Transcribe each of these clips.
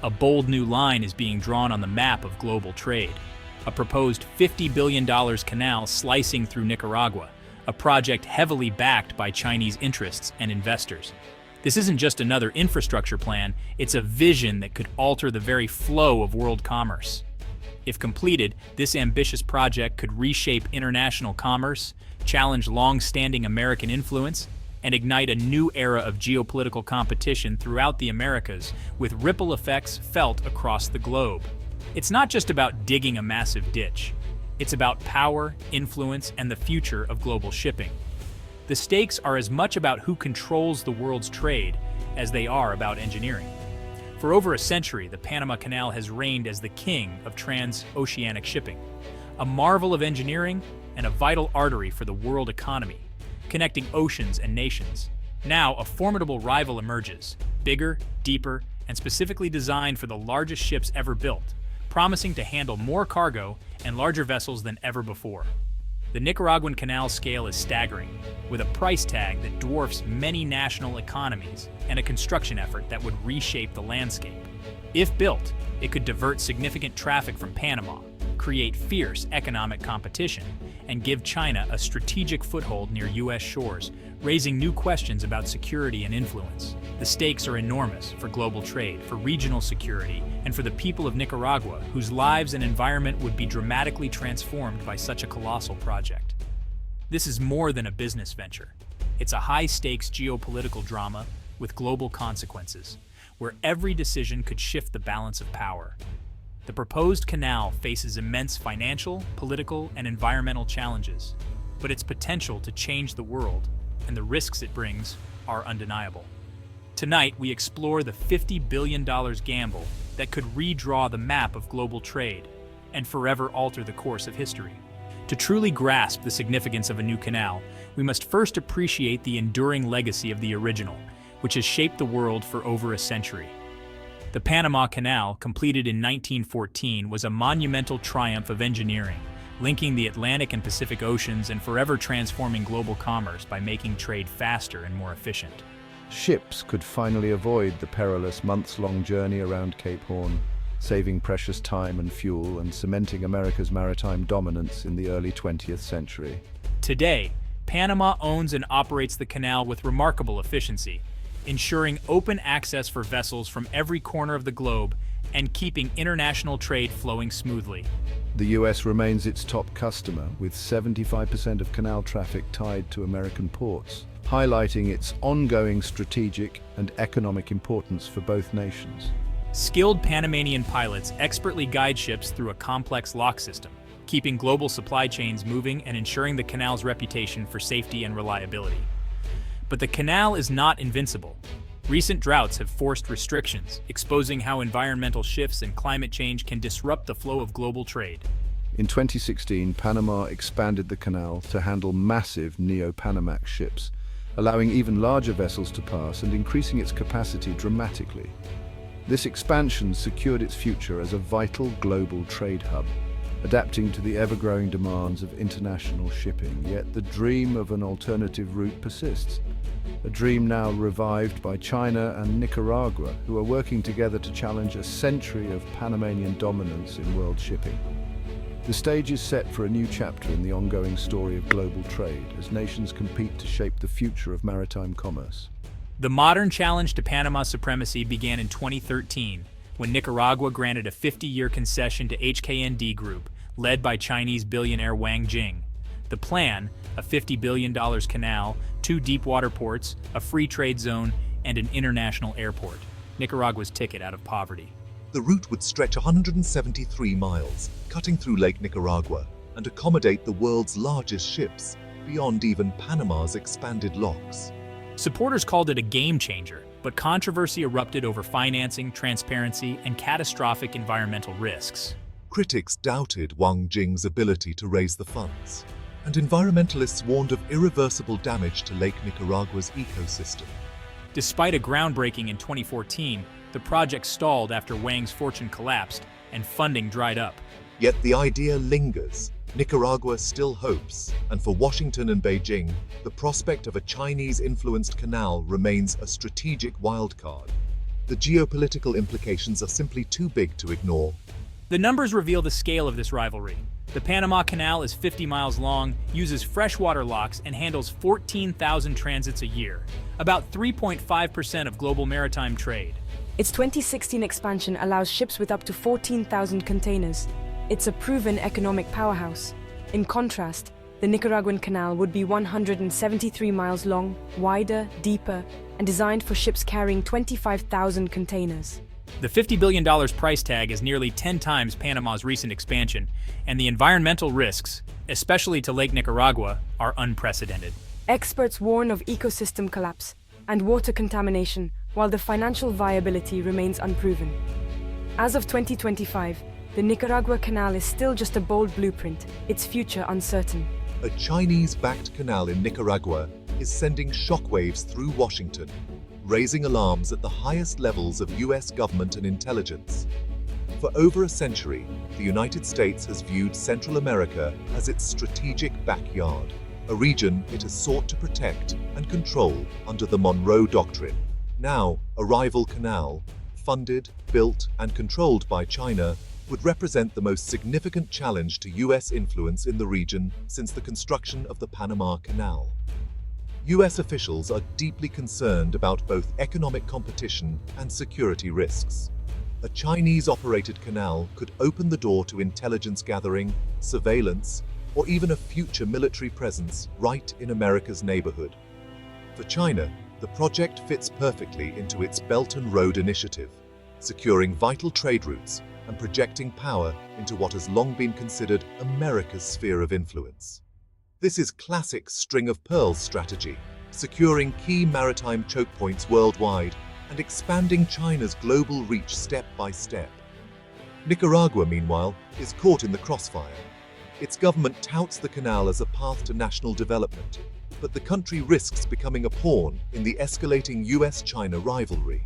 A bold new line is being drawn on the map of global trade. A proposed $50 billion canal slicing through Nicaragua, a project heavily backed by Chinese interests and investors. This isn't just another infrastructure plan, it's a vision that could alter the very flow of world commerce. If completed, this ambitious project could reshape international commerce, challenge long-standing American influence, and ignite a new era of geopolitical competition throughout the Americas, with ripple effects felt across the globe. It's not just about digging a massive ditch. It's about power, influence, and the future of global shipping. The stakes are as much about who controls the world's trade as they are about engineering. For over a century, the Panama Canal has reigned as the king of transoceanic shipping, a marvel of engineering and a vital artery for the world economy, connecting oceans and nations. Now, a formidable rival emerges, bigger, deeper, and specifically designed for the largest ships ever built, promising to handle more cargo and larger vessels than ever before. The Nicaraguan canal scale is staggering, with a price tag that dwarfs many national economies and a construction effort that would reshape the landscape. If built, it could divert significant traffic from Panama, create fierce economic competition, and give China a strategic foothold near U.S. shores, raising new questions about security and influence. The stakes are enormous for global trade, for regional security, and for the people of Nicaragua, whose lives and environment would be dramatically transformed by such a colossal project. This is more than a business venture. It's a high-stakes geopolitical drama with global consequences, where every decision could shift the balance of power. The proposed canal faces immense financial, political, and environmental challenges, but its potential to change the world and the risks it brings are undeniable. Tonight, we explore the $50 billion gamble that could redraw the map of global trade and forever alter the course of history. To truly grasp the significance of a new canal, we must first appreciate the enduring legacy of the original, which has shaped the world for over a century. The Panama Canal, completed in 1914, was a monumental triumph of engineering, linking the Atlantic and Pacific Oceans and forever transforming global commerce by making trade faster and more efficient. Ships could finally avoid the perilous months-long journey around Cape Horn, saving precious time and fuel and cementing America's maritime dominance in the early 20th century. Today, Panama owns and operates the canal with remarkable efficiency, ensuring open access for vessels from every corner of the globe and keeping international trade flowing smoothly. The US remains its top customer, with 75% of canal traffic tied to American ports, highlighting its ongoing strategic and economic importance for both nations. Skilled Panamanian pilots expertly guide ships through a complex lock system, keeping global supply chains moving and ensuring the canal's reputation for safety and reliability. But the canal is not invincible. Recent droughts have forced restrictions, exposing how environmental shifts and climate change can disrupt the flow of global trade. In 2016, Panama expanded the canal to handle massive Neo-Panamax ships, allowing even larger vessels to pass and increasing its capacity dramatically. This expansion secured its future as a vital global trade hub, adapting to the ever-growing demands of international shipping. Yet the dream of an alternative route persists, a dream now revived by China and Nicaragua, who are working together to challenge a century of Panamanian dominance in world shipping. The stage is set for a new chapter in the ongoing story of global trade, as nations compete to shape the future of maritime commerce. The modern challenge to Panama's supremacy began in 2013, when Nicaragua granted a 50-year concession to HKND Group, led by Chinese billionaire Wang Jing. The plan, a $50 billion canal, 2 deep-water ports, a free trade zone, and an international airport. Nicaragua's ticket out of poverty. The route would stretch 173 miles, cutting through Lake Nicaragua, and accommodate the world's largest ships, beyond even Panama's expanded locks. Supporters called it a game changer, but controversy erupted over financing, transparency, and catastrophic environmental risks. Critics doubted Wang Jing's ability to raise the funds, and environmentalists warned of irreversible damage to Lake Nicaragua's ecosystem. Despite a groundbreaking in 2014, the project stalled after Wang's fortune collapsed and funding dried up. Yet the idea lingers. Nicaragua still hopes, and for Washington and Beijing, the prospect of a Chinese-influenced canal remains a strategic wildcard. The geopolitical implications are simply too big to ignore. The numbers reveal the scale of this rivalry. The Panama Canal is 50 miles long, uses freshwater locks, and handles 14,000 transits a year, about 3.5% of global maritime trade. Its 2016 expansion allows ships with up to 14,000 containers. It's a proven economic powerhouse. In contrast, the Nicaraguan Canal would be 173 miles long, wider, deeper, and designed for ships carrying 25,000 containers. The $50 billion price tag is nearly 10 times Panama's recent expansion, and the environmental risks, especially to Lake Nicaragua, are unprecedented. Experts warn of ecosystem collapse and water contamination, while the financial viability remains unproven. As of 2025, the Nicaragua Canal is still just a bold blueprint, its future uncertain. A Chinese-backed canal in Nicaragua is sending shockwaves through Washington, raising alarms at the highest levels of US government and intelligence. For over a century, the United States has viewed Central America as its strategic backyard, a region it has sought to protect and control under the Monroe Doctrine. Now, a rival canal, funded, built, and controlled by China, would represent the most significant challenge to US influence in the region since the construction of the Panama Canal. US officials are deeply concerned about both economic competition and security risks. A Chinese-operated canal could open the door to intelligence gathering, surveillance, or even a future military presence right in America's neighborhood. For China, the project fits perfectly into its Belt and Road Initiative, securing vital trade routes and projecting power into what has long been considered America's sphere of influence. This is classic string of pearls strategy, securing key maritime choke points worldwide and expanding China's global reach step by step. Nicaragua, meanwhile, is caught in the crossfire. Its government touts the canal as a path to national development, but the country risks becoming a pawn in the escalating US-China rivalry.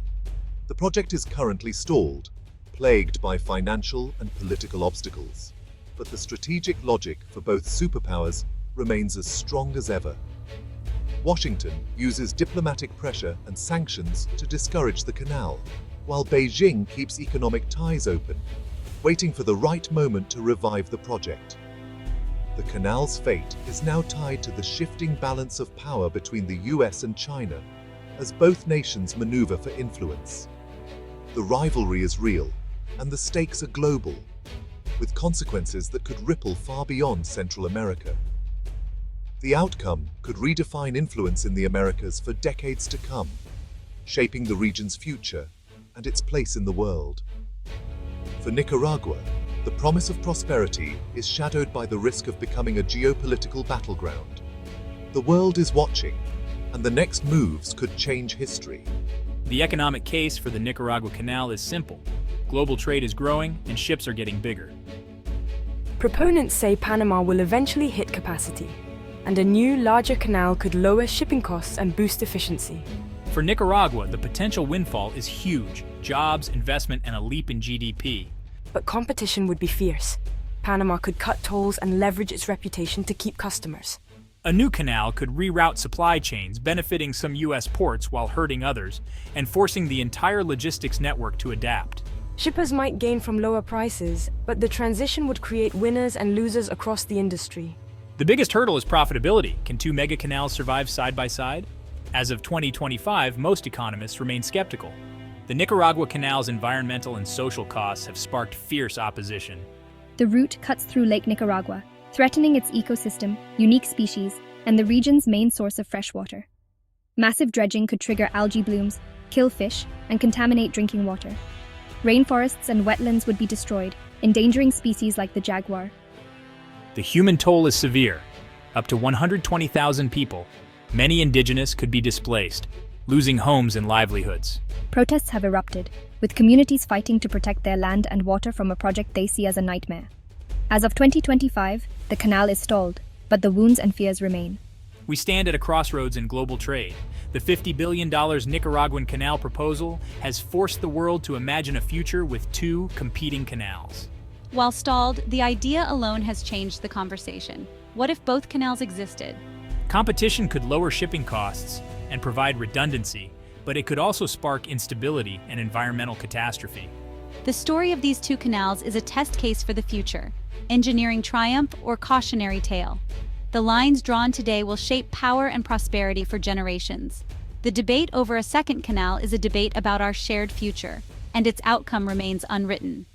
The project is currently stalled, plagued by financial and political obstacles, but the strategic logic for both superpowers remains as strong as ever. Washington uses diplomatic pressure and sanctions to discourage the canal, while Beijing keeps economic ties open, waiting for the right moment to revive the project. The canal's fate is now tied to the shifting balance of power between the US and China, as both nations maneuver for influence. The rivalry is real, and the stakes are global, with consequences that could ripple far beyond Central America. The outcome could redefine influence in the Americas for decades to come, shaping the region's future and its place in the world. For Nicaragua, the promise of prosperity is shadowed by the risk of becoming a geopolitical battleground. The world is watching, and the next moves could change history. The economic case for the Nicaragua Canal is simple. Global trade is growing, and ships are getting bigger. Proponents say Panama will eventually hit capacity, and a new, larger canal could lower shipping costs and boost efficiency. For Nicaragua, the potential windfall is huge: jobs, investment, and a leap in GDP. But competition would be fierce. Panama could cut tolls and leverage its reputation to keep customers. A new canal could reroute supply chains, benefiting some US ports while hurting others, and forcing the entire logistics network to adapt. Shippers might gain from lower prices, but the transition would create winners and losers across the industry. The biggest hurdle is profitability. Can two mega canals survive side by side? As of 2025, most economists remain skeptical. The Nicaragua Canal's environmental and social costs have sparked fierce opposition. The route cuts through Lake Nicaragua, threatening its ecosystem, unique species, and the region's main source of fresh water. Massive dredging could trigger algae blooms, kill fish, and contaminate drinking water. Rainforests and wetlands would be destroyed, endangering species like the jaguar. The human toll is severe. Up to 120,000 people, many indigenous, could be displaced, losing homes and livelihoods. Protests have erupted, with communities fighting to protect their land and water from a project they see as a nightmare. As of 2025, the canal is stalled, but the wounds and fears remain. We stand at a crossroads in global trade. The $50 billion Nicaraguan canal proposal has forced the world to imagine a future with two competing canals. While stalled, the idea alone has changed the conversation. What if both canals existed? Competition could lower shipping costs and provide redundancy, but it could also spark instability and environmental catastrophe. The story of these two canals is a test case for the future, engineering triumph or cautionary tale. The lines drawn today will shape power and prosperity for generations. The debate over a second canal is a debate about our shared future, and its outcome remains unwritten.